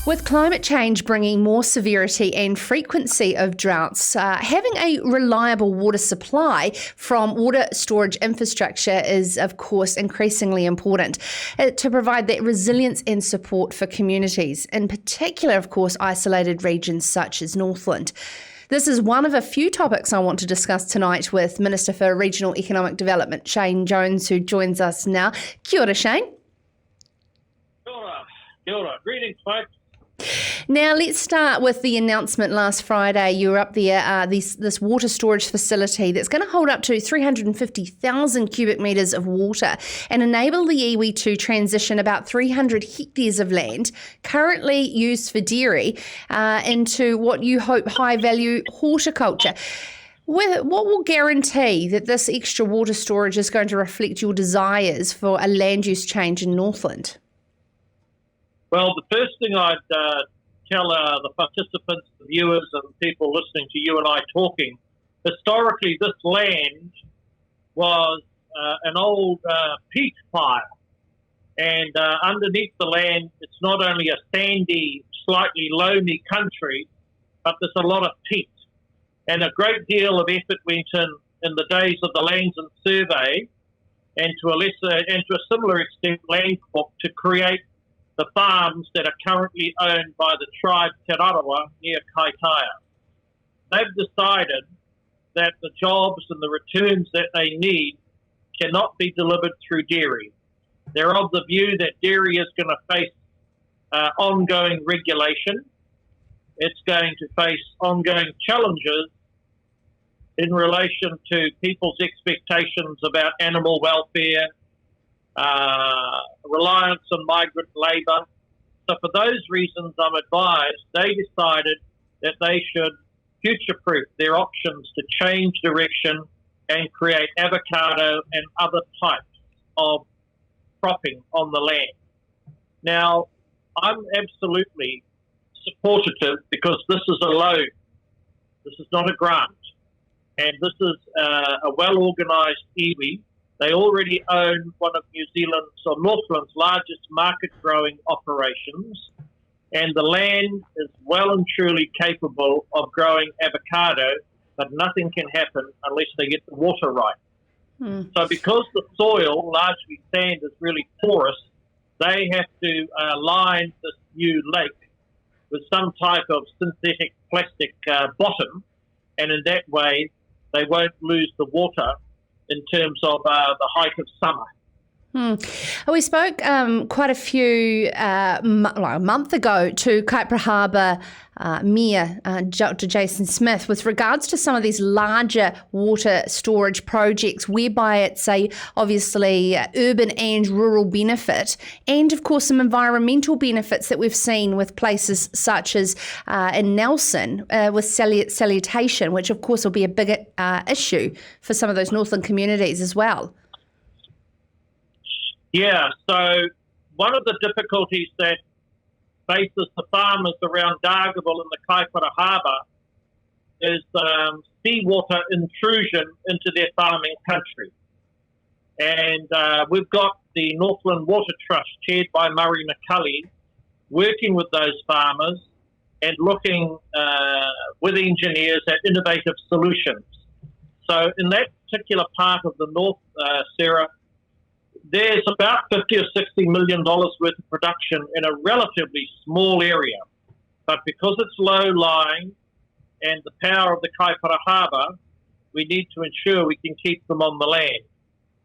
With climate change bringing more severity and frequency of droughts, having a reliable water supply from water storage infrastructure is, of course, increasingly important to provide that resilience and support for communities, in particular, of course, isolated regions such as Northland. This is one of a few topics I want to discuss tonight with Minister for Regional Economic Development, Shane Jones, who joins us now. Kia ora, Shane. Kia ora. Kia ora. Greetings, folks. Now, let's start with the announcement last Friday. You were up there, this water storage facility that's going to hold up to 350,000 cubic metres of water and enable the iwi to transition about 300 hectares of land currently used for dairy into what you hope high-value horticulture. What will guarantee that this extra water storage is going to reflect your desires for a land use change in Northland? Well, the first thing I'd tell the participants, the viewers and people listening to you and I talking, historically this land was an old peat fire. And underneath the land, it's not only a sandy, slightly loamy country, but there's a lot of peat. And a great deal of effort went in the days of the Lands and Survey and to a similar extent, Land Corp, to create the farms that are currently owned by the tribe Te Rarawa near Kaipara. They've decided that the jobs and the returns that they need cannot be delivered through dairy. They're of the view that dairy is going to face ongoing regulation. It's going to face ongoing challenges in relation to people's expectations about animal welfare, reliance on migrant labour. So for those reasons, I'm advised, they decided that they should future-proof their options to change direction and create avocado and other types of cropping on the land. Now, I'm absolutely supportive because this is a loan. This is not a grant. And this is a well-organised iwi. They already own one of New Zealand's or Northland's largest market-growing operations, and the land is well and truly capable of growing avocado, but nothing can happen unless they get the water right. So because the soil, largely sand, is really porous, they have to line this new lake with some type of synthetic plastic bottom, and in that way they won't lose the water in terms of the height of summer. We spoke quite a few, like a month ago, to Kaipara Harbour Mayor Dr. Jason Smith with regards to some of these larger water storage projects whereby it's obviously urban and rural benefit, and of course some environmental benefits that we've seen with places such as in Nelson with salutation, which of course will be a bigger issue for some of those Northland communities as well. Yeah, so one of the difficulties that faces the farmers around Dargaville in the Kaipara Harbour is seawater intrusion into their farming country. And we've got the Northland Water Trust, chaired by Murray McCully, working with those farmers and looking with engineers at innovative solutions. So in that particular part of the north, Sarah, there's about $50 or $60 million worth of production in a relatively small area. But because it's low-lying and the power of the Kaipara Harbour, we need to ensure we can keep them on the land.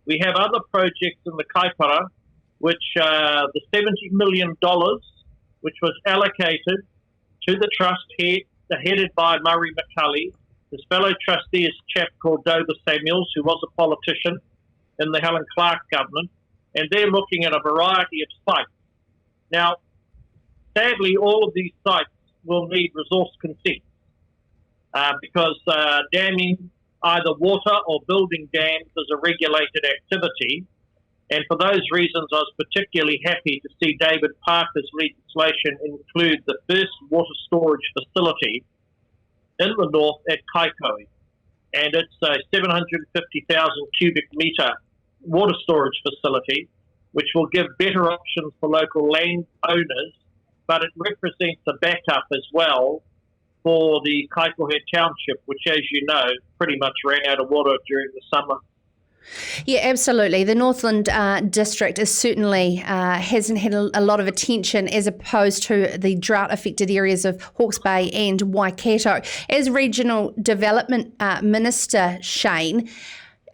We have other projects in the Kaipara, which the $70 million, which was allocated to the trust headed by Murray McCully. His fellow trustee is a chap called Dover Samuels, who was a politician in the Helen Clark government, and they're looking at a variety of sites. Now, sadly, all of these sites will need resource consent because damming, either water or building dams, is a regulated activity. And for those reasons, I was particularly happy to see David Parker's legislation include the first water storage facility in the north at Kaikohe. And it's a 750,000 cubic metre water storage facility, which will give better options for local landowners but it represents a backup as well for the Kaikohe Township, which, as you know, pretty much ran out of water during the summer. Yeah, absolutely. The Northland district is certainly hasn't had a lot of attention as opposed to the drought-affected areas of Hawke's Bay and Waikato. As Regional Development Minister, Shane,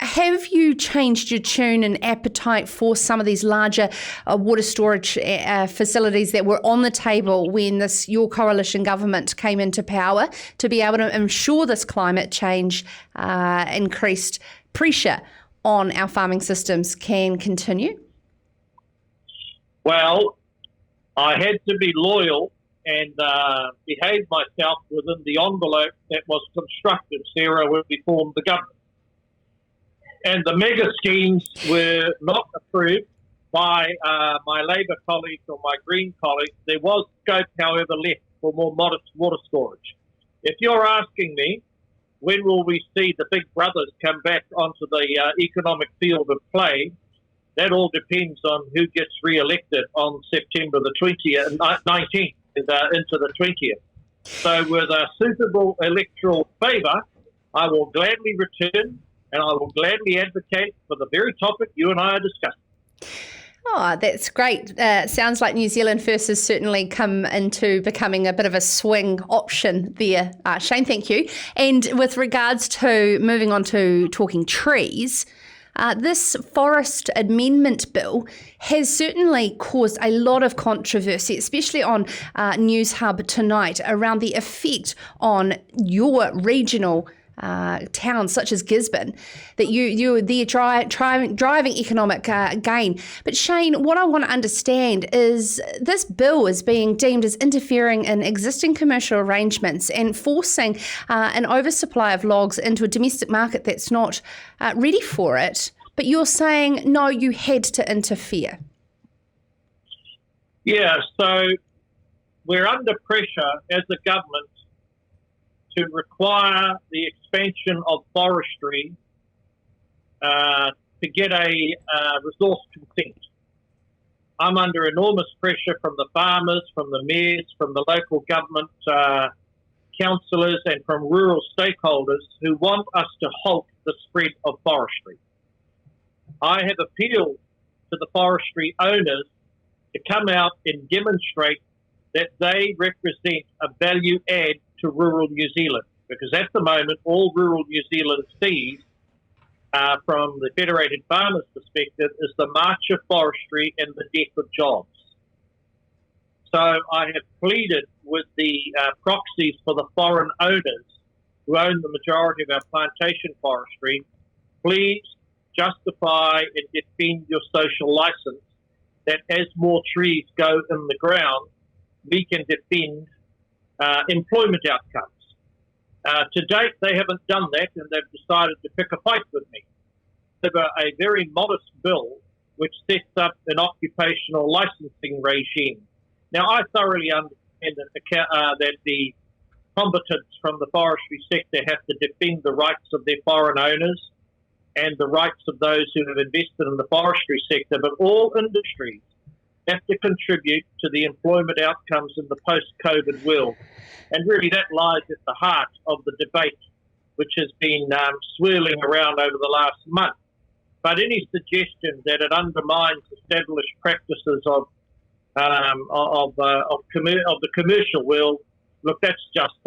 have you changed your tune and appetite for some of these larger water storage facilities that were on the table when your coalition government came into power to be able to ensure this climate change increased pressure on our farming systems can continue? Well, I had to be loyal and behave myself within the envelope that was constructed, Sarah, when we formed the government. And the mega schemes were not approved by my Labour colleagues or my Green colleagues. There was scope, however, left for more modest water storage. If you're asking me, when will we see the big brothers come back onto the economic field of play? That all depends on who gets re-elected on September the 19th into the 20th. So with a suitable electoral favour, I will gladly return and I will gladly advocate for the very topic you and I are discussing. Oh, that's great. Sounds like New Zealand First has certainly come into becoming a bit of a swing option there. Shane, thank you. And with regards to moving on to talking trees, this Forest Amendment Bill has certainly caused a lot of controversy, especially on News Hub tonight, around the effect on your regional towns such as Gisborne, that you're there driving economic gain. But Shane, what I want to understand is this bill is being deemed as interfering in existing commercial arrangements and forcing an oversupply of logs into a domestic market that's not ready for it. But you're saying, no, you had to interfere. Yeah, so we're under pressure as a government to require the expansion of forestry to get a resource consent. I'm under enormous pressure from the farmers, from the mayors, from the local government councillors and from rural stakeholders who want us to halt the spread of forestry. I have appealed to the forestry owners to come out and demonstrate that they represent a value add to rural New Zealand, because at the moment all rural New Zealand sees from the Federated Farmers' perspective is the march of forestry and the death of jobs. So I have pleaded with the proxies for the foreign owners who own the majority of our plantation forestry, please justify and defend your social license that as more trees go in the ground, we can defend employment outcomes. To date, they haven't done that, and they've decided to pick a fight with me over a very modest bill which sets up an occupational licensing regime. Now, I thoroughly understand that the combatants from the forestry sector have to defend the rights of their foreign owners and the rights of those who have invested in the forestry sector, but all industries have to contribute to the employment outcomes in the post-COVID world. And really that lies at the heart of the debate which has been swirling around over the last month. But any suggestion that it undermines established practices of the commercial world, look, that's just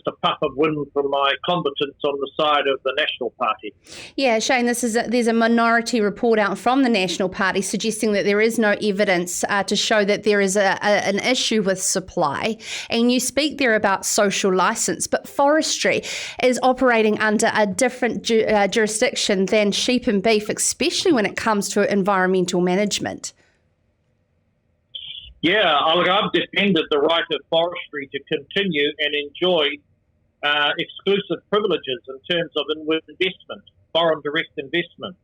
a puff of wind from my combatants on the side of the National Party. Yeah, Shane, there's a minority report out from the National Party suggesting that there is no evidence to show that there is an issue with supply. And you speak there about social licence, but forestry is operating under a different jurisdiction than sheep and beef, especially when it comes to environmental management. Yeah, I've defended the right of forestry to continue and enjoy exclusive privileges in terms of inward investment, foreign direct investment.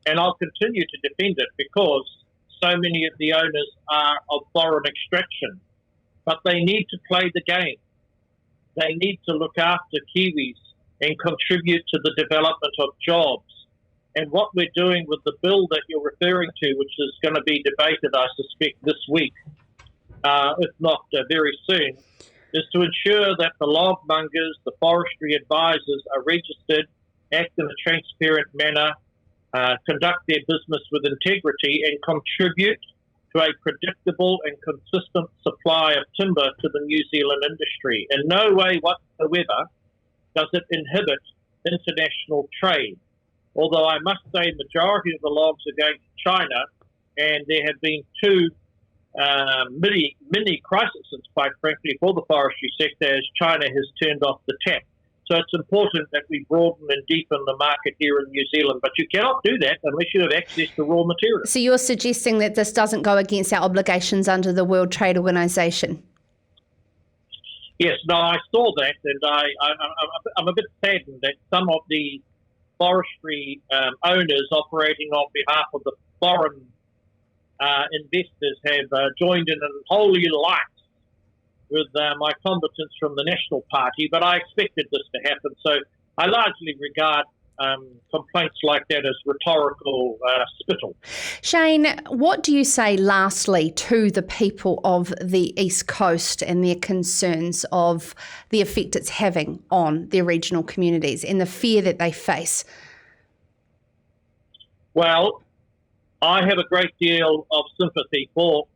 And I'll continue to defend it because so many of the owners are of foreign extraction. But they need to play the game. They need to look after Kiwis and contribute to the development of jobs. And what we're doing with the bill that you're referring to, which is going to be debated, I suspect, this week, if not very soon, is to ensure that the logmongers, the forestry advisors are registered, act in a transparent manner, conduct their business with integrity and contribute to a predictable and consistent supply of timber to the New Zealand industry. In no way whatsoever does it inhibit international trade. Although I must say majority of the logs are going to China, and there have been two mini crises, quite frankly, for the forestry sector as China has turned off the tap. So it's important that we broaden and deepen the market here in New Zealand, but you cannot do that unless you have access to raw materials. So you're suggesting that this doesn't go against our obligations under the World Trade Organization? Yes, no, I saw that, and I'm a bit saddened that some of the forestry owners operating on behalf of the foreign investors have joined in wholly light with my combatants from the National Party, but I expected this to happen. So I largely regard complaints like that as rhetorical spittle. Shane, what do you say lastly to the people of the East Coast and their concerns of the effect it's having on their regional communities and the fear that they face? Well, I have a great deal of sympathy for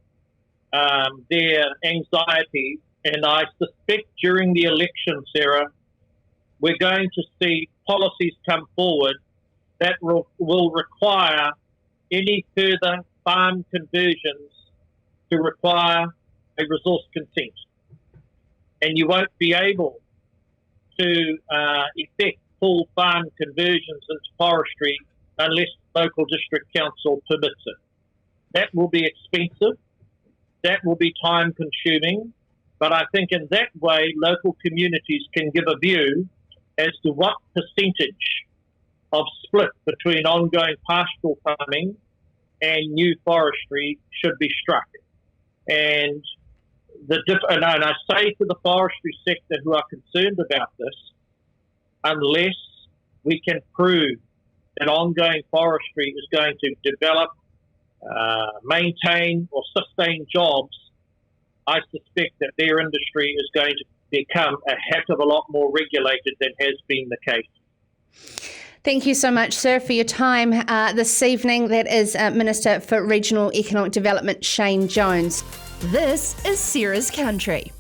their anxiety, and I suspect during the election, Sarah, we're going to see policies come forward that will require any further farm conversions to require a resource consent. And you won't be able to effect full farm conversions into forestry unless local district council permits it. That will be expensive. That will be time consuming. But I think in that way, local communities can give a view as to what percentage of split between ongoing pastoral farming and new forestry should be struck. And I say to the forestry sector who are concerned about this, unless we can prove that ongoing forestry is going to develop, maintain or sustain jobs, I suspect that their industry is going to become a heck of a lot more regulated than has been the case. Thank you so much, sir, for your time this evening. That is Minister for Regional Economic Development, Shane Jones. This is Sarah's Country.